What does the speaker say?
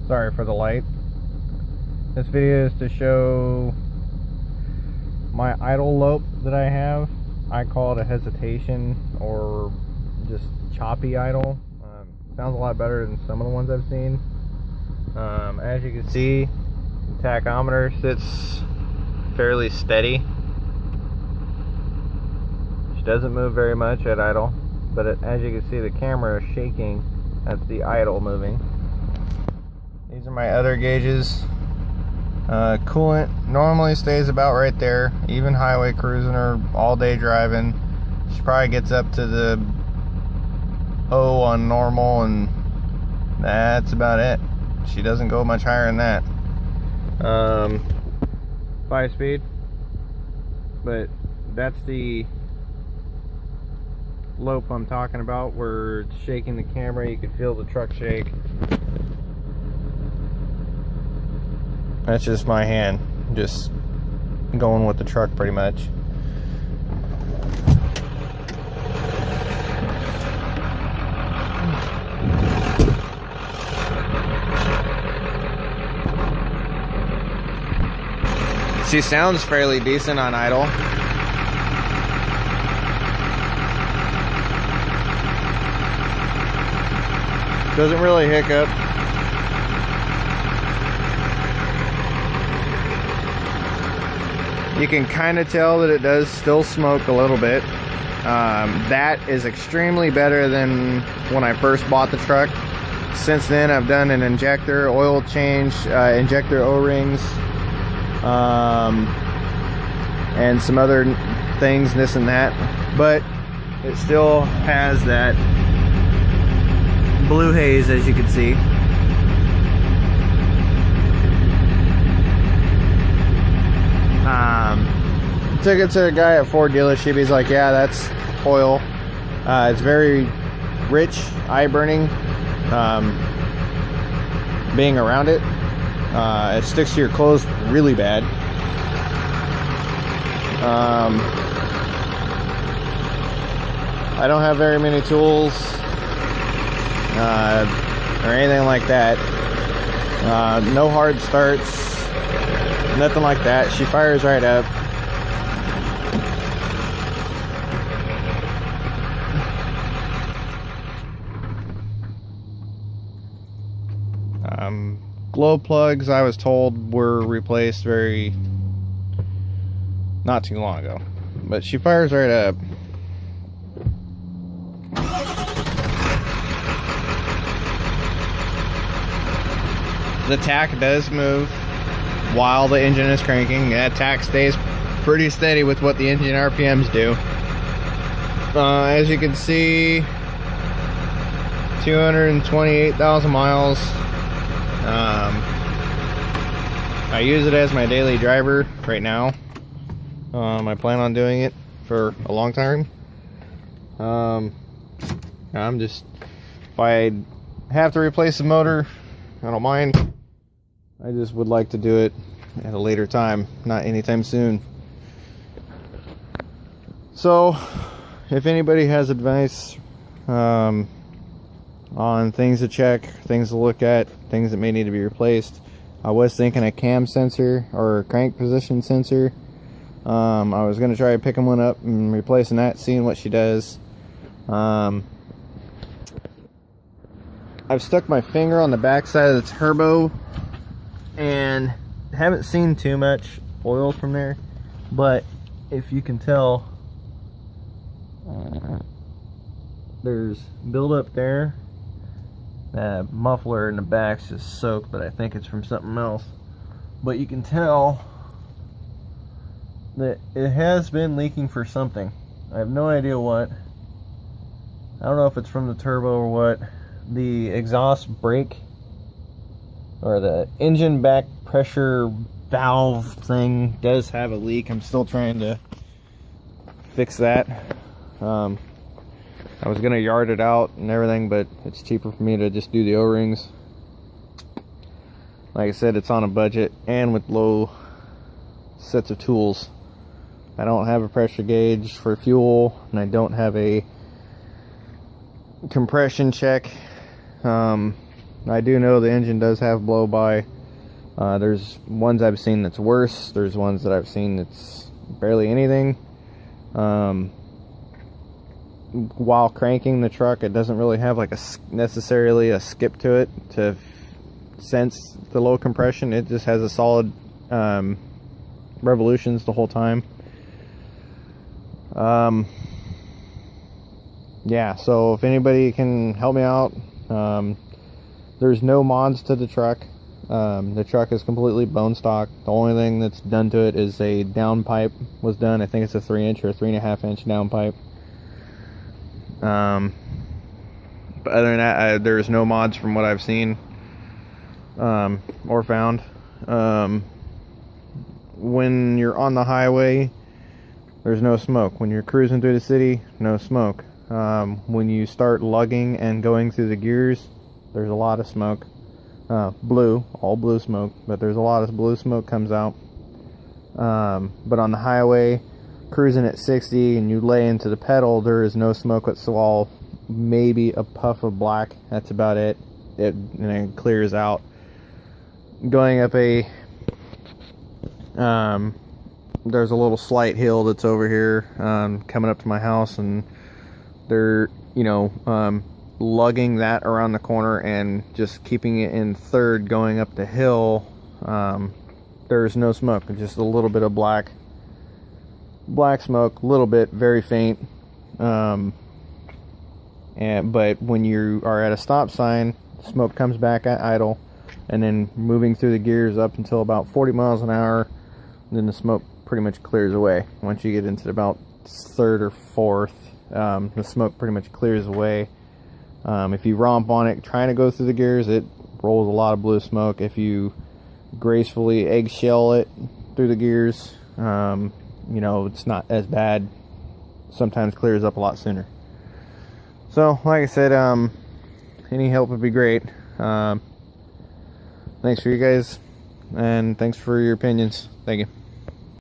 Sorry for the light. This video is to show my idle lope that I have. I call it a hesitation or just choppy idle. Sounds a lot better than some of the ones I've seen. As you can see, the tachometer sits fairly steady. She doesn't move very much at idle, but as you can see, the camera is shaking. That's the idle moving. These are my other gauges. Coolant normally stays about right there, even highway cruising or all day driving. She probably gets up to the O on normal, and that's about it. She doesn't go much higher than that. 5-speed, but that's the lope I'm talking about, where it's shaking the camera. You can feel the truck shake. That's just my hand, just going with the truck pretty much. She sounds fairly decent on idle. Doesn't really hiccup. You can kind of tell that it does still smoke a little bit. That is extremely better than when I first bought the truck. Since then, I've done an injector, oil change, injector O-rings, and some other things, this and that. But it still has that blue haze, as you can see. Took it to a guy at Ford dealership. He's like, yeah, that's oil. It's very rich, eye burning, being around it. It sticks to your clothes really bad. I don't have very many tools or anything like that. No hard starts, nothing like that. She fires right up. Glow plugs, I was told, were replaced not too long ago, but she fires right up. The tach does move while the engine is cranking. That tach stays pretty steady with what the engine RPMs do. As you can see, 228,000 miles. I use it as my daily driver right now. I plan on doing it for a long time. If I have to replace the motor, I don't mind. I just would like to do it at a later time, not anytime soon. So, if anybody has advice on things to check, things to look at, things that may need to be replaced, I was thinking a cam sensor or a crank position sensor. I was going to try picking one up and replacing that, seeing what she does. I've stuck my finger on the back side of the turbo and haven't seen too much oil from there, but if you can tell, there's buildup there. That muffler in the back's just soaked, but I think it's from something else. But you can tell that it has been leaking for something. I have no idea what. I don't know if it's from the turbo or what. The exhaust brake or the engine back pressure valve thing does have a leak. I'm still trying to fix that. I was gonna yard it out and everything, but it's cheaper for me to just do the O-rings. Like I said, it's on a budget and with low sets of tools. I don't have a pressure gauge for fuel, and I don't have a compression check. I do know the engine does have blow by. There's ones I've seen that's worse. There's ones that I've seen that's barely anything. While cranking the truck, it doesn't really have like necessarily a skip to it to sense the low compression. It just has a solid revolutions the whole time. Yeah, so if anybody can help me out, there's no mods to the truck. The truck is completely bone stock. The only thing that's done to it is a downpipe was done. I think it's a 3-inch or 3.5 inch downpipe. But other than that, there's no mods from what I've seen or found. When you're on the highway, there's no smoke. When you're cruising through the city, no smoke. When you start lugging and going through the gears, there's a lot of smoke. All blue smoke, but there's a lot of blue smoke comes out. But on the highway, cruising at 60 and you lay into the pedal, there is no smoke whatsoever. Maybe a puff of black, that's about it. And it clears out. Going up a there's a little slight hill that's over here, coming up to my house, and they're lugging that around the corner and just keeping it in third going up the hill. There's no smoke, just a little bit of black smoke, a little bit, very faint. But when you are at a stop sign, smoke comes back at idle, and then moving through the gears up until about 40 miles an hour, then the smoke pretty much clears away. Once you get into about third or fourth, the smoke pretty much clears away. If you romp on it trying to go through the gears, it rolls a lot of blue smoke. If you gracefully eggshell it through the gears, it's not as bad. Sometimes clears up a lot sooner. So like I said, any help would be great. Thanks for you guys, and thanks for your opinions. Thank you.